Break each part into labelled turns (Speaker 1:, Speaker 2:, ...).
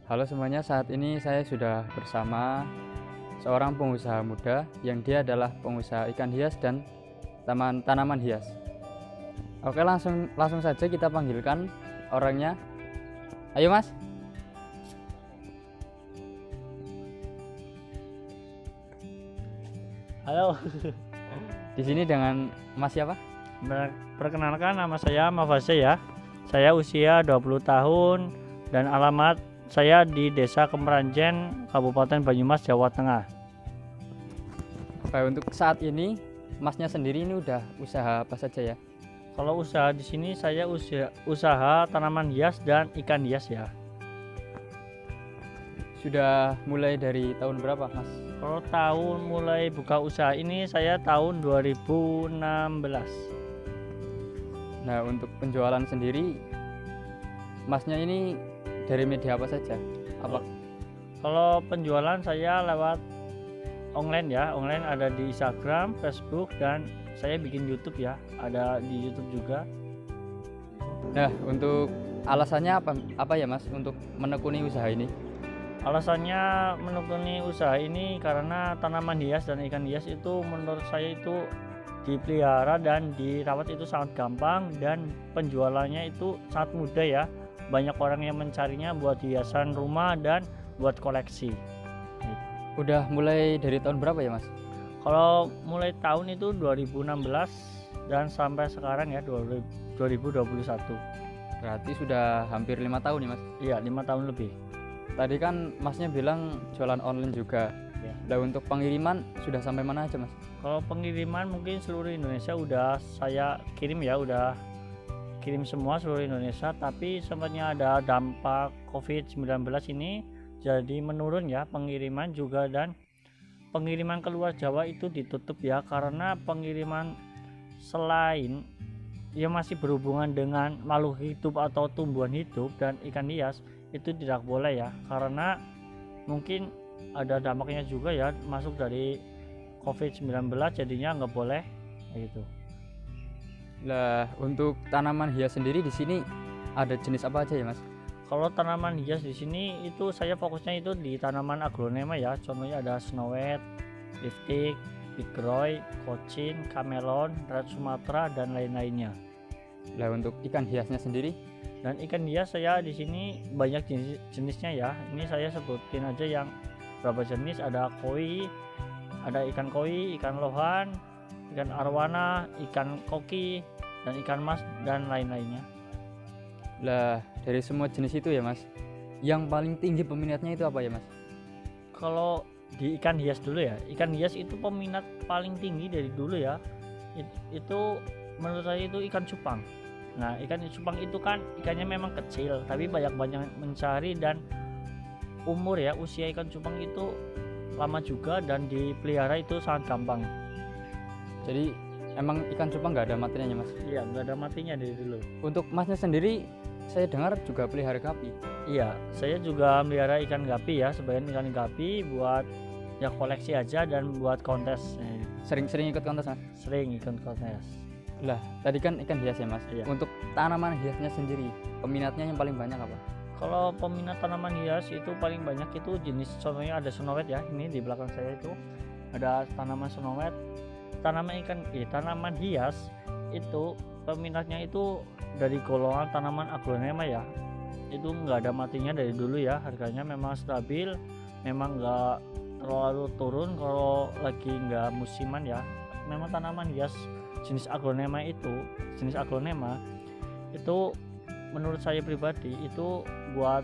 Speaker 1: Halo semuanya, saat ini saya sudah bersama seorang pengusaha muda yang dia adalah pengusaha ikan hias dan tanaman hias. Oke, langsung saja kita panggilkan orangnya. Ayo Mas.
Speaker 2: Halo,
Speaker 1: Di sini dengan Mas siapa?
Speaker 2: perkenalkan nama saya Mafase ya. Saya usia 20 tahun dan alamat saya di Desa Kemeranjen, Kabupaten Banyumas, Jawa Tengah.
Speaker 1: Oke, untuk saat ini Masnya sendiri ini udah usaha apa saja ya?
Speaker 2: Kalau usaha di sini saya usaha tanaman hias dan ikan hias ya.
Speaker 1: Sudah mulai dari tahun berapa Mas?
Speaker 2: Kalau tahun mulai buka usaha ini saya tahun 2016.
Speaker 1: Nah, untuk penjualan sendiri Masnya ini dari media apa saja? Apa?
Speaker 2: Kalau penjualan saya lewat online ya, online ada di Instagram, Facebook, dan saya bikin YouTube ya, ada di YouTube juga.
Speaker 1: Nah, untuk alasannya apa ya Mas untuk menekuni usaha ini?
Speaker 2: Alasannya menekuni usaha ini karena tanaman hias dan ikan hias itu menurut saya itu dipelihara dan dirawat itu sangat gampang dan penjualannya itu sangat mudah ya. Banyak orang yang mencarinya buat hiasan rumah dan buat koleksi.
Speaker 1: Udah mulai dari tahun berapa ya Mas?
Speaker 2: Kalau mulai tahun itu 2016 dan sampai sekarang ya 2021.
Speaker 1: Berarti sudah hampir 5 tahun nih Mas.
Speaker 2: Iya, 5 tahun lebih.
Speaker 1: Tadi kan Masnya bilang jualan online juga.
Speaker 2: Ya.
Speaker 1: Nah, untuk pengiriman sudah sampai mana aja Mas?
Speaker 2: Kalau pengiriman mungkin seluruh Indonesia udah saya kirim ya, udah kirim semua seluruh Indonesia, tapi sempatnya ada dampak COVID-19 ini jadi menurun ya pengiriman juga, dan pengiriman keluar Jawa itu ditutup ya, karena pengiriman selain yang masih berhubungan dengan makhluk hidup atau tumbuhan hidup dan ikan hias itu tidak boleh ya, karena mungkin ada dampaknya juga ya, masuk dari COVID-19 jadinya nggak boleh gitu.
Speaker 1: Lah, untuk tanaman hias sendiri di sini ada jenis apa aja ya Mas?
Speaker 2: Kalau tanaman hias di sini itu saya fokusnya itu di tanaman aglonema ya. Contohnya ada snowet, liftik, bigroy, kocin, kamelon, red Sumatera, dan lain-lainnya.
Speaker 1: Lah, untuk ikan hiasnya sendiri?
Speaker 2: Dan ikan hias saya di sini banyak jenisnya ya. Ini saya sebutin aja yang berapa jenis. Ada koi, ada ikan koi, ikan lohan, ikan arwana, ikan koki, dan ikan mas, dan lain-lainnya.
Speaker 1: Lah, dari semua jenis itu ya Mas, yang paling tinggi peminatnya itu apa ya Mas?
Speaker 2: Kalau di ikan hias dulu ya, ikan hias itu peminat paling tinggi dari dulu ya, itu menurut saya itu ikan cupang. Nah, ikan cupang itu kan ikannya memang kecil tapi banyak mencari, dan usia ikan cupang itu lama juga dan dipelihara itu sangat gampang.
Speaker 1: Jadi emang ikan cupang nggak ada matinya Mas?
Speaker 2: Iya, nggak ada matinya dari dulu.
Speaker 1: Untuk Masnya sendiri, saya dengar juga pelihara gapi.
Speaker 2: Iya, saya juga melihara ikan gapi ya, sebagian ikan gapi buat ya koleksi aja dan buat kontes.
Speaker 1: Sering-sering ikut kontes Mas?
Speaker 2: Sering ikut kontes.
Speaker 1: Lah, tadi kan ikan hias ya Mas.
Speaker 2: Iya.
Speaker 1: Untuk tanaman hiasnya sendiri, peminatnya yang paling banyak apa?
Speaker 2: Kalau peminat tanaman hias itu paling banyak itu jenis, contohnya ada snowet ya, ini di belakang saya itu ada tanaman snowet. Tanaman hias itu peminatnya itu dari golongan tanaman aglonema ya. Itu nggak ada matinya dari dulu ya, harganya memang stabil, memang nggak terlalu turun kalau lagi nggak musiman ya. Memang tanaman hias jenis aglonema itu menurut saya pribadi itu buat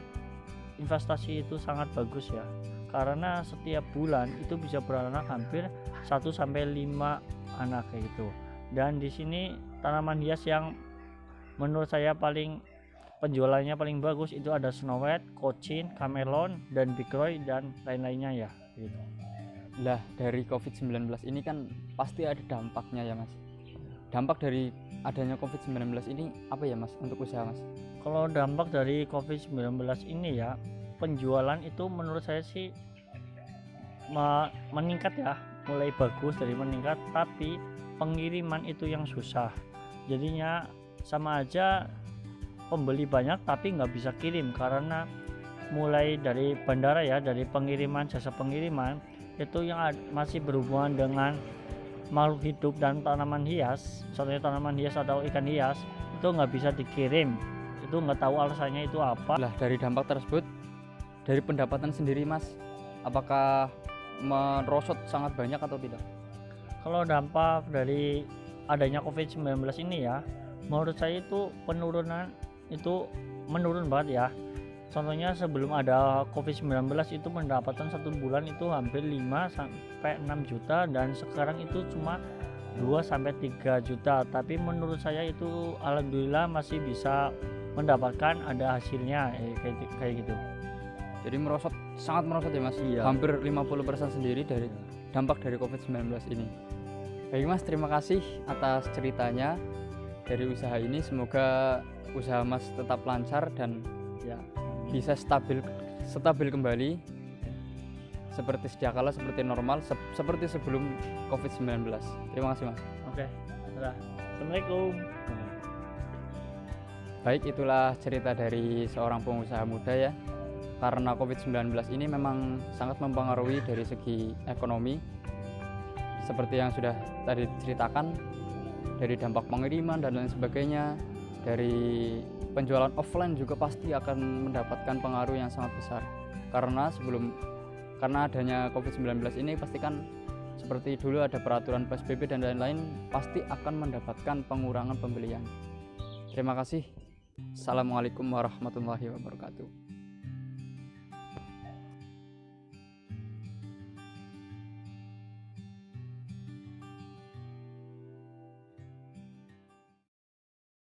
Speaker 2: investasi itu sangat bagus ya, karena setiap bulan itu bisa beranak hampir 1-5 anak kayak gitu. Dan di sini tanaman hias yang menurut saya penjualannya paling bagus itu ada snowet, kocin, kamelon, dan bigroy, dan lain-lainnya ya gitu.
Speaker 1: Lah, dari COVID-19 ini kan pasti ada dampaknya ya Mas. Dampak dari adanya COVID-19 ini apa ya Mas untuk usaha Mas?
Speaker 2: Kalau dampak dari COVID-19 ini ya, penjualan itu menurut saya sih meningkat ya, mulai bagus dari meningkat, tapi pengiriman itu yang susah. Jadinya sama aja pembeli banyak tapi nggak bisa kirim karena mulai dari bandara ya, dari pengiriman, jasa pengiriman itu yang masih berhubungan dengan makhluk hidup dan tanaman hias, contohnya tanaman hias atau ikan hias, itu nggak bisa dikirim. Itu nggak tahu alasannya itu apa.
Speaker 1: Lah dari dampak tersebut, dari pendapatan sendiri Mas, apakah merosot sangat banyak atau tidak?
Speaker 2: Kalau dampak dari adanya COVID-19 ini ya, menurut saya itu penurunan itu menurun banget ya. Contohnya sebelum ada COVID-19 itu pendapatan satu bulan itu hampir 5 sampai 6 juta dan sekarang itu cuma 2 sampai 3 juta. Tapi menurut saya itu alhamdulillah masih bisa mendapatkan ada hasilnya kayak gitu.
Speaker 1: Jadi merosot, sangat merosot ya Mas.
Speaker 2: Iya.
Speaker 1: Hampir 50% sendiri dari dampak dari COVID-19 ini. Baik Mas, terima kasih atas ceritanya dari usaha ini. Semoga usaha Mas tetap lancar dan
Speaker 2: Ya,
Speaker 1: bisa stabil kembali seperti sedia kala, seperti normal, seperti sebelum COVID-19. Terima kasih Mas.
Speaker 2: oke. Udah. Assalamualaikum.
Speaker 1: Baik, itulah cerita dari seorang pengusaha muda ya. Karena COVID-19 ini memang sangat mempengaruhi dari segi ekonomi. Seperti yang sudah tadi diceritakan, dari dampak pengiriman dan lain sebagainya, dari penjualan offline juga pasti akan mendapatkan pengaruh yang sangat besar. Karena adanya COVID-19 ini pastikan seperti dulu ada peraturan PSBB dan lain-lain, pasti akan mendapatkan pengurangan pembelian. Terima kasih. Assalamualaikum warahmatullahi wabarakatuh.